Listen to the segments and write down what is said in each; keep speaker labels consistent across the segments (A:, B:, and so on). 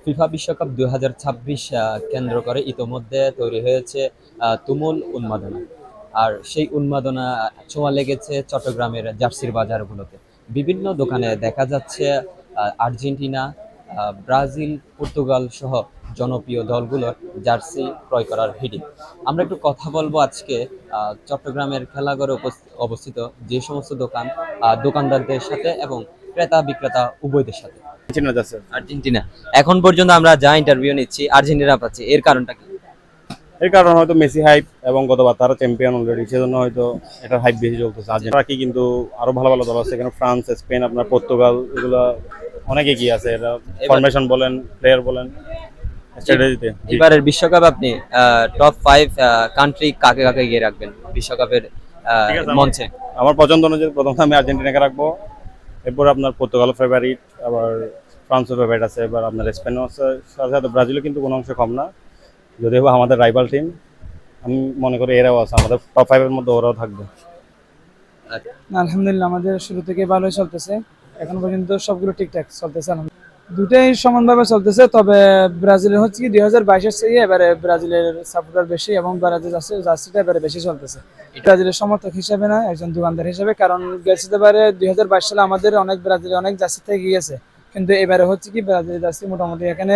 A: FIFA বিশ্বকাপ ২০২৬ কেন্দ্র করে ইতোমধ্যে তৈরি হয়েছে তুমুল উন্মাদনা। আর সেই উন্মাদনা ছোঁয়া লেগেছে চট্টগ্রামের জার্সির বাজারগুলোতে। বিভিন্ন দোকানে দেখা যাচ্ছে আর্জেন্টিনা, ব্রাজিল, পর্তুগাল সহ জনপ্রিয় দলগুলোর জার্সি ক্রয় করার ভিড়। আমরা একটু কথা বলবো আজকে চট্টগ্রামের খেলাঘরে অবস্থিত যে সমস্ত দোকানদারদের সাথে এবং ক্রেতা বিক্রেতা উভয়দের সাথে।
B: চিনা যাচ্ছে।
A: আর্জেন্টিনা এখন পর্যন্ত আমরা যা ইন্টারভিউ নিচ্ছি আর্জেন্টিনা পাচ্ছি, এর কারণটা কি?
B: এর কারণ হয়তো মেসি হাইপ এবং গতবার তারা চ্যাম্পিয়ন অলরেডি, সেজন্য হয়তো এটার হাইপ বেশি চলতেছে। আর্জেন্টিনা কি কিন্তু আরো ভালো ভালো দল আছে, এখানে ফ্রান্স, স্পেন, আপনার পর্তুগাল, এগুলো অনেক এগিয়ে আছে। এরা ফরমেশন বলেন, প্লেয়ার বলেন, স্ট্র্যাটেজিতে।
A: এবারের বিশ্বকাপ আপনি টপ 5 কান্ট্রি কাকে কাকে এগিয়ে রাখবেন বিশ্বকাপের
B: ঠিক আছে,
A: মঞ্চে?
B: আমার পছন্দ অনুযায়ী প্রথমে আমি আর্জেন্টিনাকে রাখবো, এরপর আপনার পর্তুগাল ফেভারিট, আবার ফ্রান্সও ফেভারিট আছে, এবার আপনার স্পেনও আছে, সাথে সাথে ব্রাজিলও কিন্তু কোনো অংশে কম না, যদিও আমাদের রাইভাল টিম। আমি মনে করি এরাও আছে, আমাদের টপ 5 এর মধ্যে ওরাও থাকবে।
C: আলহামদুলিল্লাহ আমাদের শুরু থেকে ভালোই চলতেছে, এখন পর্যন্ত সবগুলো ঠিকঠাক চলতেছে। দুটাই সমানভাবে চলতেছে, তবে ব্রাজিলের হচ্ছে কি 2022-এর চেয়ে এবারে ব্রাজিলের সাপোর্টার বেশি এবং ব্রাজিল জার্সিটা এবারে বেশি চলতেছে। ব্রাজিলের সমর্থক হিসেবে না, একজন দোকানদার হিসেবে, কারণ গেছে এবারে 2022 সালে আমাদের অনেক ব্রাজিলের অনেক জার্সি থেকে গিয়েছে, কিন্তু এবারে হচ্ছে কি ব্রাজিলের জার্সি মোটামুটি এখানে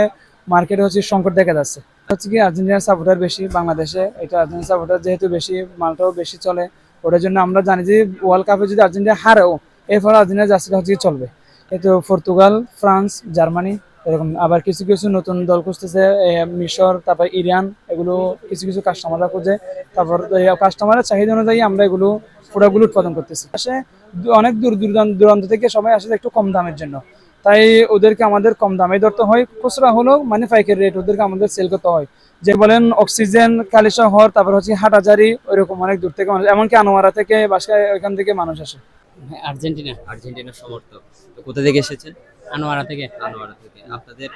C: মার্কেটে হচ্ছে সংকট দেখা যাচ্ছে। হচ্ছে কি আর্জেন্টিনার সাপোর্টার বেশি বাংলাদেশে, এটা আর্জেন্টিনার সাপোর্টার যেহেতু বেশি, মালটাও বেশি চলে, ওটার জন্য আমরা জানি যে ওয়ার্ল্ড কাপে যদি আর্জেন্টিনা হারেও এর ফলে আর্জেন্টিনার জার্সিটা হচ্ছে চলবে। কিন্তু পর্তুগাল, ফ্রান্স, জার্মানি এরকম আবার কিছু কিছু নতুন দল খুঁজতেছে, মিশর, তারপর ইরান, এগুলো কিছু কিছু কাস্টমাররা খুঁজে, তারপর কাস্টমারের চাহিদা অনুযায়ী আমরা এগুলো প্রোডাক্টগুলো উৎপাদন করতেছি। আসে অনেক দূর দূরান্ত থেকে সবাই আসে একটু কম দামের জন্য, তাই ওদেরকে আমাদের কম দামে ধরতে হয়, খুচরা হলো মানে পাইকারি রেট ওদেরকে আমাদের সেল করতে হয়। যে বলেন অক্সিজেন, কালিশহর, তারপর হচ্ছে হাটহাজারী, ওইরকম অনেক দূর থেকে মানুষ, এমনকি আনোয়ারা থেকে বাসায় ওইখান থেকে মানুষ আসে।
D: আর্জেন্টিনা।
A: আর্জেন্টিনার সমর্থক তো কোথা থেকে এসেছেন?
D: আনোয়ারা থেকে।
A: আনোয়ারা থেকে। আপনাদের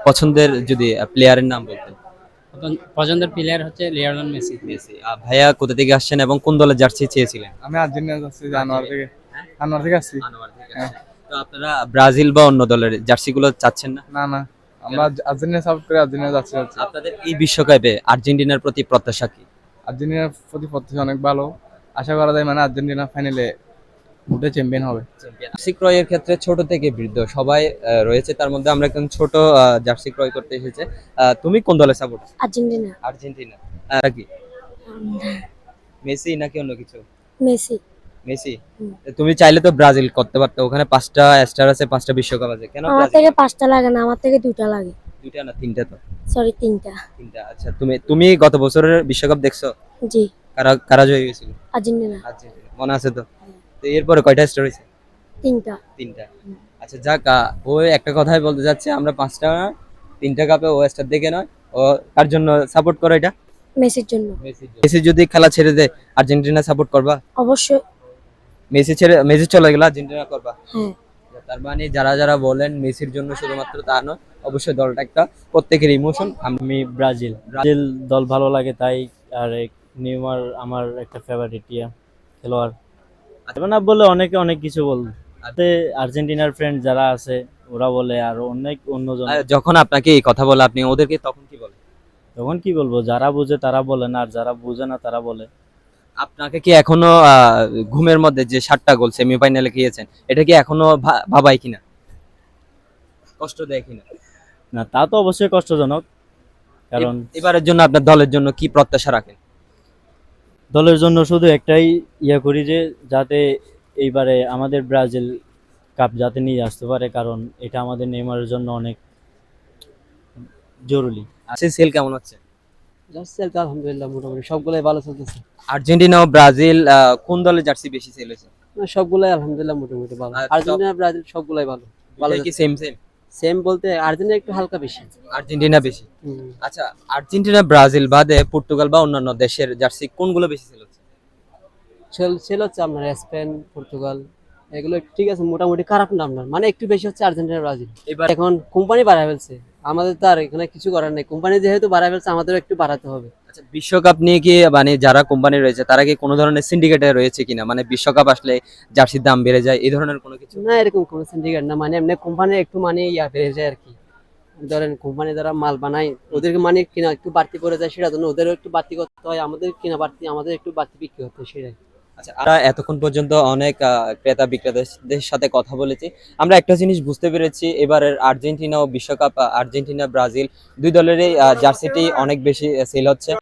A: পছন্দের যদি প্লেয়ারের নাম বলতেন?
D: পছন্দের প্লেয়ার হচ্ছে লিওনেল মেসি।
A: মেসি। ভাইয়া কোথা থেকে আসছেন এবং কোন দলের জার্সি চেয়েছিলেন?
C: আমি আর্জেন্টিনা যাচ্ছি, আনোয়ারা থেকে। আনোয়ারা থেকে আসছি।
A: আনোয়ার থেকে আসছেন। তো আপনারা ব্রাজিল বা অন্য দলের জার্সিগুলো চাচ্ছেন না?
C: না না, আমরা আর্জেন্টিনা সাপোর্ট করে আর্জেন্টিনা যাচ্ছি।
A: আপনাদের এই বিশ্বকাপে আর্জেন্টিনার প্রতি প্রত্যাশা কি?
C: আর্জেন্টিনার প্রতি প্রত্যাশা অনেক ভালো, আশা করা যায় মানে আর্জেন্টিনা ফাইনালে উঠে চ্যাম্পিয়ন হবে।
A: জার্সি ক্রয়ের ক্ষেত্রে ছোট থেকে বৃদ্ধ সবাই রয়েছে, তার মধ্যে আমরা একজন ছোট জার্সি ক্রয় করতে এসেছে। তুমি কোন দলের সাপোর্ট?
E: আর্জেন্টিনা।
A: আর্জেন্টিনা। কি মেসি নাকি অন্য কিছু?
E: মেসি।
A: মেসি। তুমি চাইলে তো ব্রাজিল করতে পারতো, ওখানে 5টা স্টার আছে, 5টা বিশ্বকাপ আছে, কেন
E: আমার
A: ব্রাজিল?
E: থেকে 5টা লাগে না, আমার থেকে 2টা লাগে।
A: 2টা না 3টা তো?
E: সরি, 3টা।
A: 3টা। আচ্ছা, তুমি গত বছরের বিশ্বকাপ দেখছো?
E: জি।
A: কারা কারা জয়ী হয়েছিল?
E: আর্জেন্টিনা।
A: আর্জেন্টিনা মনে আছে তো? তো এরপরে কয়টা স্টার হয়েছে?
E: 3টা।
A: 3টা। আচ্ছা যাক, ও একটা কথাই বলতে যাচ্ছে, আমরা 5টা 3টা কাপে ও স্টার দেখে নয়, ও কার জন্য সাপোর্ট করে এটা?
E: মেসির জন্য।
A: মেসি যদি খেলা ছেড়ে দেয় আর্জেন্টিনা সাপোর্ট করবা?
E: অবশ্যই।
A: মেসি চলে গেলে আর্জেন্টিনা করবা?
E: হ্যাঁ।
A: তার মানে যারা যারা বলেন মেসির জন্য শুধুমাত্র তা নয়, অবশ্যই দলটা একটা প্রত্যেকের ইমোশন।
F: আমি ব্রাজিল ব্রাজিল দল ভালো লাগে তাই। আর নেইমার আমার একটা ফেভারিট খেলোয়াড়। না বলে অনেকে অনেক কিছু বলতে, আর্জেন্টিনার ফ্রেন্ড যারা আছে ওরা বলে, আর অনেক অন্যজন।
A: যখন আপনাকে এই কথা বলে আপনি ওদেরকে তখন কি বলেন?
F: তখন কি বলবো, যারা বুঝে তারা বলে না, আর যারা বুঝে না তারা বলে।
A: আপনাকে কি এখনো ঘুমের মধ্যে যে 7টা গোল সেমিফাইনালে খেয়েছেন, এটা কি এখনো ভাবায় কিনা, কষ্ট দেয় কিনা?
F: না, তা তো অবশ্যই কষ্টজনক, কারণ
A: এবারের জন্য আপনার দলের জন্য কি প্রত্যাশা রাখেন?
F: দলের জন্য শুধু একটাই করি যে যাতে এইবারে আমাদের ব্রাজিল কাপ যাতে নিয়ে আসতে পারে, কারণ এটা আমাদের নেইমারের জন্য অনেক জরুরি।
A: আছে সেল কেমন হচ্ছে?
D: জার্সি তো আলহামদুলিল্লাহ মোটামুটি সবগুলাই ভালো চলতেছে।
A: আর্জেন্টিনা ও ব্রাজিল কোন দলের জার্সি বেশি সেল হয়েছে?
D: সবগুলাই আলহামদুলিল্লাহ মোটামুটি ভালো। আর্জেন্টিনা ব্রাজিল সবগুলাই ভালো।
A: ভালো কি সেম সেম?
D: সেম বলতে আর্জেন্টিনা একটু হালকা বেশি।
A: আর্জেন্টিনা বেশি। আচ্ছা, আর্জেন্টিনা, ব্রাজিল বাদে পর্তুগাল বা অন্যান্য দেশের জার্সি কোনগুলো বেশি সেল হচ্ছে?
D: সেল হচ্ছে আপনার স্পেন, পর্তুগাল, এগুলো ঠিক আছে, মোটামুটি খারাপ না আপনার, মানে একটু বেশি হচ্ছে আর্জেন্টিনা ব্রাজিল।
A: এবার
D: এখন কোম্পানি বাড়ায় ফেলছে, আমাদের তো আর এখানে কিছু করার নেই, কোম্পানি যেহেতু বাড়ায় ফেলছে আমাদেরও একটু বাড়াতে হবে।
A: আচ্ছা, বিশ্বকাপ নিয়ে কি মানে যারা কোম্পানি রয়েছে তারা কি কোনো ধরনের সিন্ডিকেটে রয়েছে কিনা, মানে বিশ্বকাপ আসলে জার্সির দাম বেড়ে যায় এই ধরনের কোনো কিছু?
D: না, এরকম কোনো সিন্ডিকেট না, মানে এমনি কোম্পানির একটু মানে বেড়ে যায় আর কি। ধরেন কোম্পানি যারা মাল বানায় ওদেরকে মানে কিনা একটু বাড়তি পড়ে যায়, সেটার জন্য ওদেরও একটু বাড়তি করতে হয়, আমাদের কিনা বাড়তি, আমাদের একটু বাড়তি বিক্রি করতে হয়, সেটাই।
A: আচ্ছা, আমরা এতক্ষণ পর্যন্ত অনেক ক্রেতা বিক্রেতাদের সাথে কথা বলেছি। আমরা একটা জিনিস বুঝতে পেরেছি, এবারের আর্জেন্টিনা ও বিশ্বকাপ, আর্জেন্টিনা ব্রাজিল দুই দলেরই জার্সিটি অনেক বেশি সেল হচ্ছে।